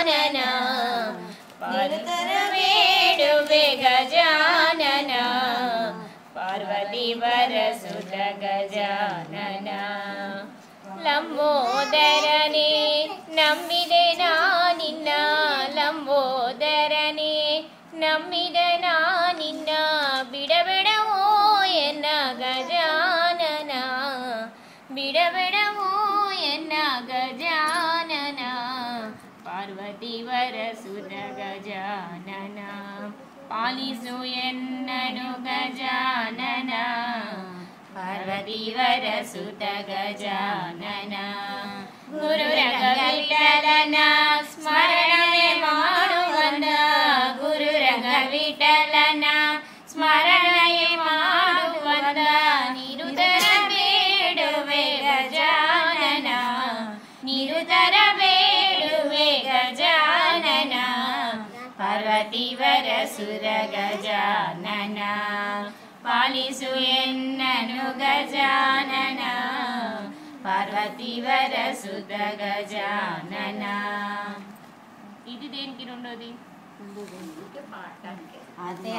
ಗಜಾನನ ನಿರುತರ ಬೇಡುವೆ ಗಜಾನನ ಪಾರ್ವತಿ ವರಸುತ ಗಜಾನನ ಲಂಬೋದರನೇ ನಂಬಿದೆ ನಾನಿನ್ನ ಲಂಬೋದರನೇ ನಂಬಿದೆ ನಾನಿನ್ನ ಬಿಡಬೇಡವೋ ಎನ್ನ ಗಜಾನನ ಬಿಡಬೇಡವೋ ಎನ್ನ ಗಜಾನನ ಪಾರ್ವತಿ ವರಸುತ ಗಜಾನನ ಪಾಲಿಸು ಎನ್ನನು ಗಜಾನನ ಪಾರ್ವತಿ ವರಸುತ ಗಜಾನನ ಗುರು ರಂಗವಿಠಲನ ಸ್ಮರಣೆ ಮಾಡುವಂದ ಗುರು ರಂಗವಿಠಲನ ಸ್ಮರಣೆ ಮಾಡುವಂದ ನಿರುತರ ಬೇಡುವೆ ಗಜಾನನ ನಿರುತರ ಬೇಡುವೆ ಗಜಾನನ ಪಾರ್ವತಿ ವರಸುರ ಗಜಾನನ ಪಾಲಿಸು ಎನ್ನನು ಗಜಾನನ ಪಾರ್ವತಿ ವರಸುತ గజానన ఇది దేనికి రెండోది పాడటానికి అదే